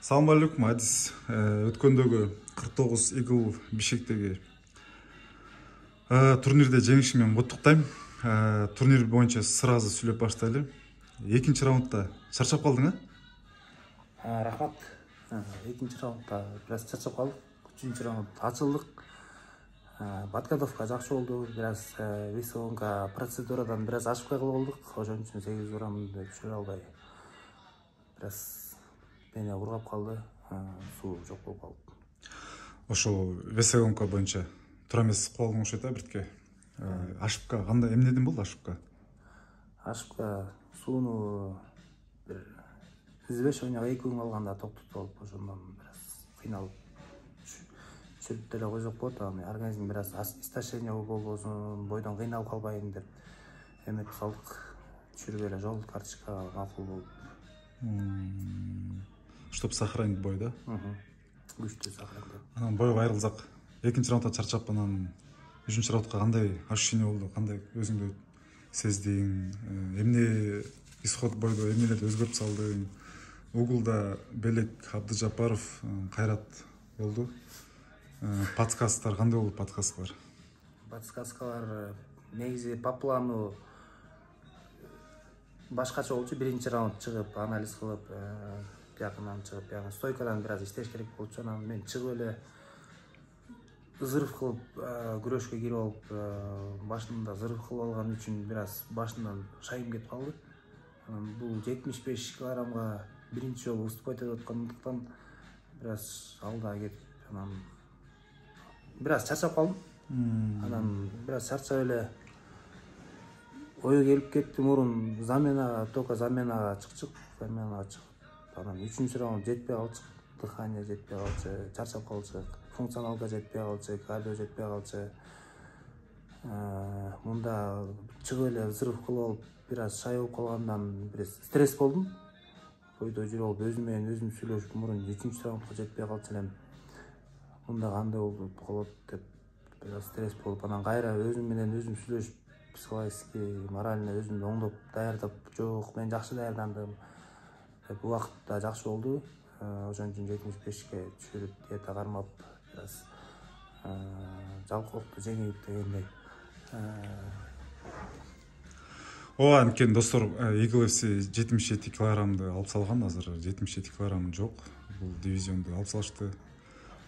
Салам алейкум, Адис. Өткөндөгү 49 игл Бишкектеги турнирде жеңишимен куттуктайм. Турнир боюнча сразу сүйлөп баштайлы. Экинчи раундда чарчап калдың, Рахмат. Экинчи раундда бираз чарчап калдык. Үчүнчү раунд ачылдык. Подготовка жакшы болду. Бираз весовка процедурадан бираз ашып калган болдук. Ошон үчүн 8 граммды түшүрө албай бираз пене ургап калды. Суу жок болуп калды. Ошол весовка боюнча туура эмес кылып окшойт биртке. Ашыпка кандай эмнеден болду ашыпка? Ашыпка сууну бир взвешивание 2 күн калганда токтотуп алып, ошондон бираз кыйналып түшүрүп деле койсок болот. Организм бираз истощение болбосун, бойдон кыйналып калбайын деп эметип калдык. Түшүрүп эле жол карточкага макул болуп. Чтоб сохранить бой, да? Күчтүү сохранить. Анан бойго айрылсак, экинчи раундда чарчап, анан үчүнчү раундка кандай ощущение болду? Кандай өзүңдү сездиң? Эмне исход бойдо эмнелерди өзгөртүп салдың? Углда Белек Абдыжапаров, Кайрат болду. Подсказкалар кандай болду? Подсказкалар негизи по плану башкача болчу. Биринчи раунд чыгып, анализ кылып, бияктан чыгып, бияктан стойкадан бираз иштеш керек болчу. Анан мен чыгып эле зырыв кылып күрөшкө кирип алып, башында зырыв кылып алган үчүн бираз башынан шайым кетип калды. Анан бул 75 килограммга биринчи жолу выступать этип аткандыктан бираз алда кетип, анан бираз чарчап калдым. Анан бираз чарчап эле ою келип кетти. Мурун только заменага чыкчык. Анан 3-чү раунд жетпей калчык. Дыхание жетпей калчы, чарчап калчык. Функционалга жетпей калчы, кардио жетпей калчы. Мында чыгып эле взрыв кылып алып, бираз шай болуп калгандан бираз стресс болдум. Бойдо жүрүп алып, өзүм менен өзүм сүйлөшүп, мурун 3-чү раундга жетпей калчу элем. Мында кандай болуп калат деп бираз стресс болуп, анан кайра өзүм менен өзүм сүйлөшүп, психологически, морально өзүмдү оңдоп, даярдап, жок, мен жакшы даярдандым деп, убакыт да жакшы болду. Ошон үчүн 75ке түшүрүп, диета кармап, бираз жалкоолукту жеңип дегендей. Ооба, анткени достор, Eagle FC 77 килограммды алып салган, азыр 77 килограмм жок. Бул дивизионду алып салышты.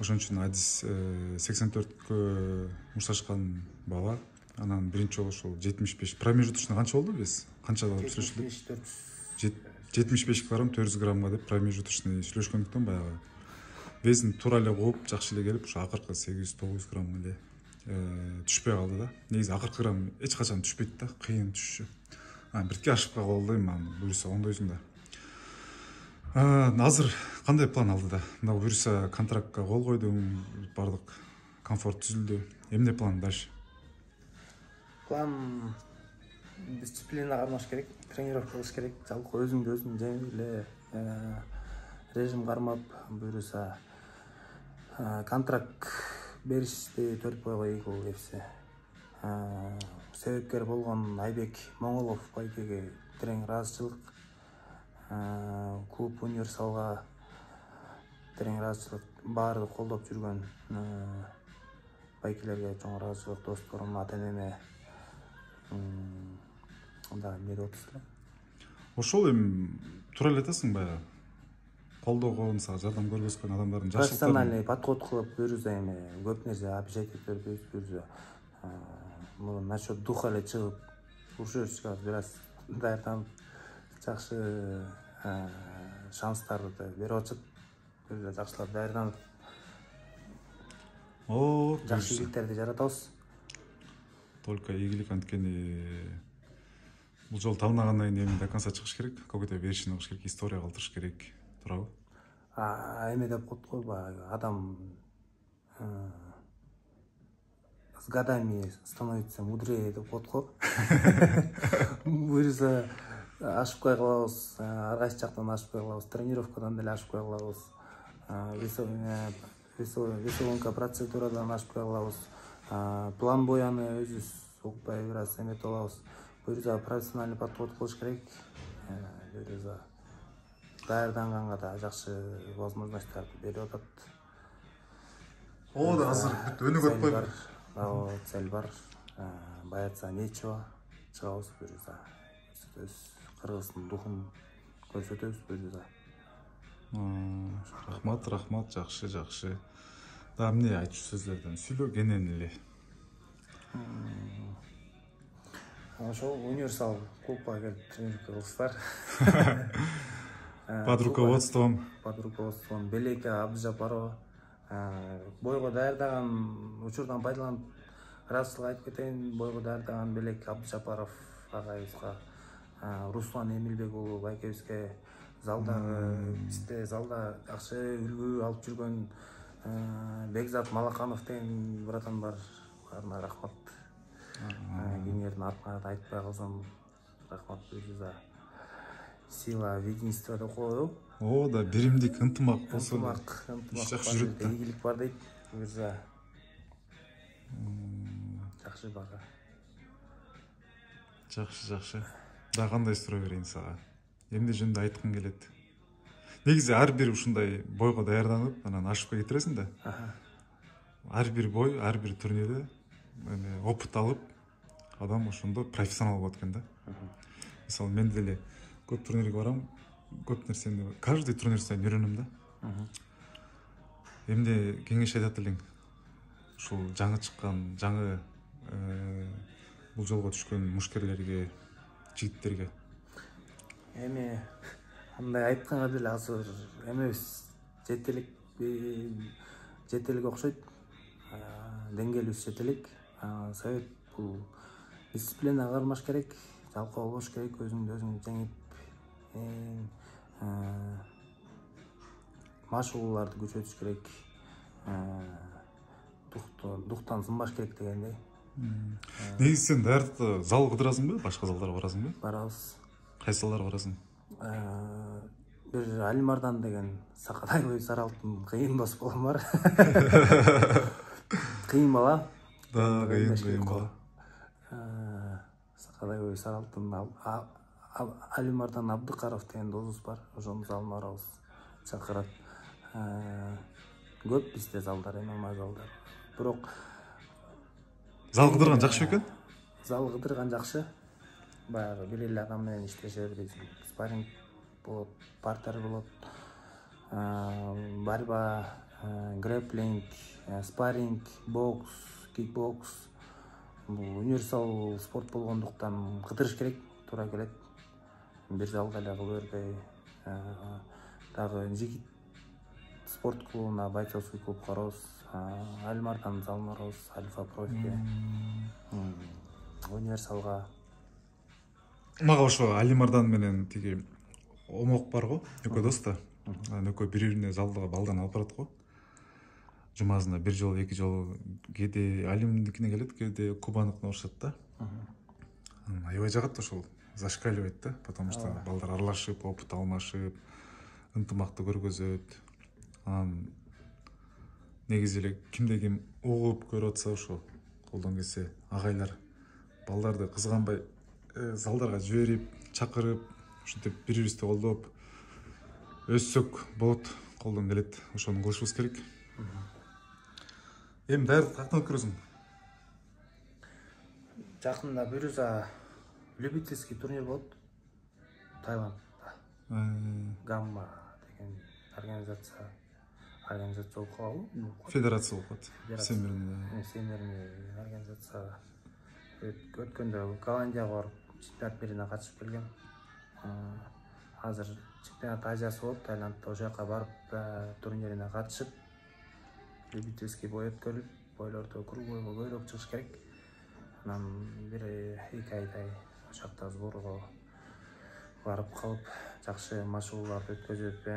Ошон үчүн Адис 84кө мушташкан бала. Анан биринчи жолу ошол 75 промежуточный канча болду биз? Канча сүйлөшүлдү? 75 килограмм 400 граммга деп промежуточный сүйлөшкөндүктөн баягы весин туура эле кууп, жакшы эле келип, ошо акыркы 800-900 грамм эле түшпөй калды да. Негизи акыркы грамм эч качан түшпөйт да, кыйын түшүшү. Бирке ашып калды, буюрса оңдойсуң да. Азыр кандай план алдыда? Мына буюрса контрактка кол койдуң, бардык комфорт түзүлдү. Эмне план дальше? План дисциплина кармаш керек, тренировка кылыш керек, жалпы өзүңдү өзүң жеңип эле режим кармап, буюрса контракт беришти 4 бойго Eagle FC. Себепкер болгон Айбек Моңолов байкеге терең ыраазычылык, клуб универсалга терең ыраазычылык, баарды колдоп жүргөн байкелерге чоң ыраазычылык, досторум, ата-энеме анда эмне деп атасың? Ошол эми туура эле айтасың, баягы колдогон, сага жардам көргөзгөн адамдардын жакшылыктарын профессиональный подход кылып, буюрса эми көп нерсе обещать этип бербейбиз, буюрса мурун насчет духа эле чыгып, урушечка бираз даярданып, жакшы шанстарды берип атышат. Буюрса жакшылап даярданып, жакшы ийгиликтерди жаратабыз. Только ийгилик, анткени бул жол табынагандан кийин эми до конца чыгыш керек, какой-то вершина кылыш керек, история калтырыш керек, туурабы? Эме деп коет го, баягы адам с годами становится мудрее деп коет го. Буюрса ашыпкай калабыз, ар кайсы жактан ашыпкай калабыз, тренировкадан деле ашыпкай калабыз, весовка процедурадан ашыпкай калабыз, план бояны өзүбүз укпай бираз эметип алабыз. Буюрса профессиональный подход кылыш керек. Буюрса даярданганга да жакшы возможностьтарды берип атат. О да азыр бүт өнүгүп атпайбы? Цель бар. Бояться нечего. Чыгабыз биржа. Кыргыздын духун көрсөтөбүз биржа. Рахмат, жакшы. Да эмне айтчу сөздөрдөн сүйлөгенен эле. Ошол универсал клубга келип тренировка кылсыздар. Под руководством Белеке Абдыжапарова. Бойго даярдаган учурдан пайдаланып, расылык айтып кетейин, бойго даярдаган Белек Абдыжапаров агайыбызга, Руслан Эмилбек уулу байкебизге бизде залда жакшы үлгү алып жүргөн Бекзат Малаканов деген братан бар. Аларга рахмат. Кимдердин атын айтпай калсам рахмат биржа. Сила единства деп коебу. О да биримдик ынтымак болсо жакшы жүрөт да. Ийгилик бар дейт биржа. Жакшы бага. Жакшы. Да кандай суроо берейин сага? Эмне жөнүндө айткың келет? Негизи ар бир ушундай бойго даярданып, анан ашыкпай кетиресиң да. Ар бир бой, ар бир турнирде опыт алып, адам ошондо профессионал болот экен да. Мисалы мен деле көп турнирге барам, көп нерсени каждый турнир сайын үйрөнөм да. Эмне кеңеш айтат элең? Ушул жаңы чыккан, жаңы бул жолго түшкөн мушкерлерге, жигиттерге. Эми андай айтканга деле азыр эмес, жетелик окшойт. Деңгээлибиз жетелик. Совет бул дисциплинага кармаш керек, жалкоо болбош керек, өзүңдү өзүң жеңип, машыгууларды күчөтүш керек, дуктан сынбаш керек дегендей. Негизи сен даярдыкта зал кыдырасыңбы, башка залдарга барасыңбы? Барабыз. Кайсы залдарга барасың? Бир Алимардан деген Сакадай бой Саралтын кыйын дос балам бар. Кыйын бала. Да, кыйын бала. Сакадай бой Саралтын Алимардан Абдыкаров деген досубуз бар. Ошонун залына барабыз. Чакырат. Көп бизде залдар, ММА залдар. Бирок зал кыдырган жакшы экен? Зал кыдырган жакшы. Баягы бир эле адам менен иштеше бересиң. Спарринг болот, партер болот, борьба, грэплинг, спарринг, бокс, кикбокс. Бул универсал спорт болгондуктан кыдырыш керек, туура келет. Бир залга эле кыла бербей, дагы жигит спорт клубуна, бойцовский клуб барабыз, Алимардан залына барабыз, Альфа профиге, универсалга. Мага ошо Алимардан менен тиги Омок бар го, экөө дос да. Экөө бири-бирине залда балдан алып барат го. Жумасына бир жолу, эки жолу кээде Алимдикине келет, кээде Кубаныкына барышат да. Аябай жагат ошол, зашкаливает да, потому что балдар аралашып, опыт алмашып, ынтымакты көргөзөт. Анан негизи эле кимде ким угуп көрүп атса ошо колдон келсе агайлар балдарды кызганбай залдарга жиберип, чакырып, ушинтип бири-бирибизди колдоп өссөк болот, колдон келет. Ошону кылышыбыз керек. Эми даярдык каяктан өткөрөсүң? Жакында бирүза любительский турнир болот. Таиландда. Гамма деген организация болуп калабы? Федерация болуп калат. Семирный организация. Өткөндө Голландияга барып, чемпионат бирине катышып келген. Азыр чемпионат Азиясы болуп, Таиландда ошол жака барып турнирине катышып, любительский бой өткөрүлүп, бойлорду кругойго көбүрөөк чыгыш керек. Анан бир эки айдай ошол жакта сборго барып калып, жакшы машыгууларды өткөзүп,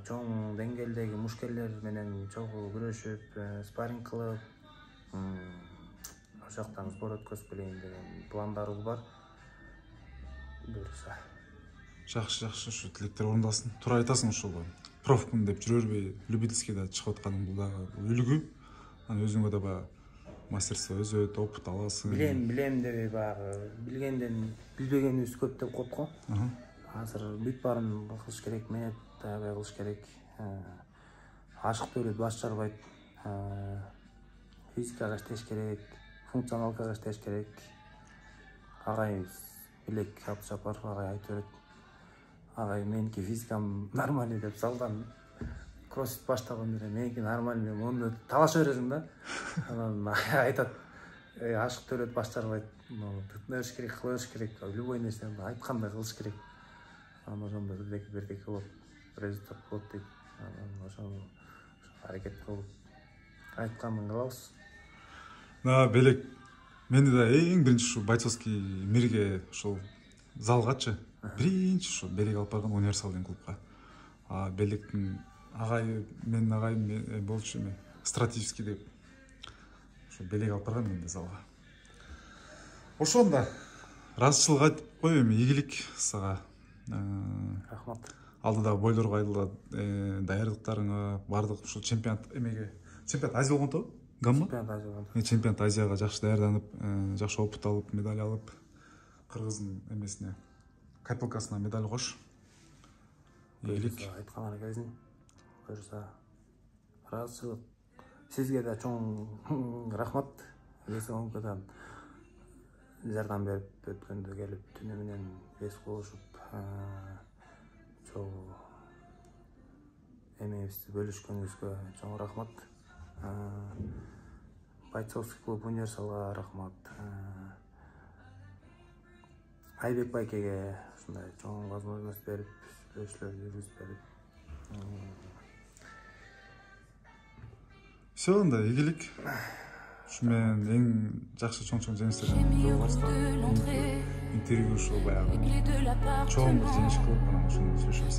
чоң деңгээлдеги мушкерлер менен чогуу күрөшүп, спарринг кылып, ошол жактан сбор өткөзүп келейин деген пландарыбыз бар. Буюрса. Жакшы, ушу тилектер орундалсын. Туура айтасың ошол. Профмун деп жүрө бербей, любительскийде чыгып атканың бул дагы үлгү. Анан өзүңө да баягы мастерство өзөт, опыт аласың. Билем дебей баягы билгенден билбегенибиз көп деп коет го. азыр бүт баарын кылыш керек, менет аябай кылыш керек. Ашыктуу эле баш жарбайт. Физикага иштеш керек, функционалкага иштеш керек. Агай Билек Абдыжапаров агай айтып берет. Агай меники физикам нормальный деп залдан кроссфит баштаган эле, меники нормальный, муну талаша бересиң да. Анан айтат, ашыктуу эле баш жарбайт. Тытыныш керек, кыла бериш керек, любой нерсени айткандай кылыш керек. Анан ошондо бирдеке болот, результат болот дейт. Анан ошону аракет кылып айтканын кылабыз. Белек, менде да эң биринчи ушу бойцовский мирге ушул залгачы биринчи ушу Белек алып барган универсал деген клубка. Белектин агайы, менин агайым болчу эме стратегический деп ушу Белек алып барган менде залга. Ошондо ыраазычылык айтып коеюн, эми ийгилик сага. Рахмат. Алдыдагы бойлорго айылда даярдыктарыңа, бардык ушул чемпионат эмеге, чемпионат Азия болгонту? Гамма? Чемпионат Азияга жакшы даярданып, жакшы опыт алып, медаль алып, кыргыздын эмесине, копилкасына медаль кош. Ийгилик. Айткан кезин буюрса ыраазычылык. Сизге да чоң рахмат. Весоңкадан жардам берип өткөндө келип, түнү менен бес кылышып, чоң эмебизди бөлүшкөнүңүзгө чоң рахмат. Бойцовский клуб универсалга рахмат. Айбек байкеге ушундай чоң возможность берип, сүйлөшүүлөр жүргүзүп берип. Все, анда ийгилик. Ушу менен эң жакшы чоң жеңиштерден интервью ушул баягы чоң бир жеңиш кылып, анан ошону сүйлөшөбүз.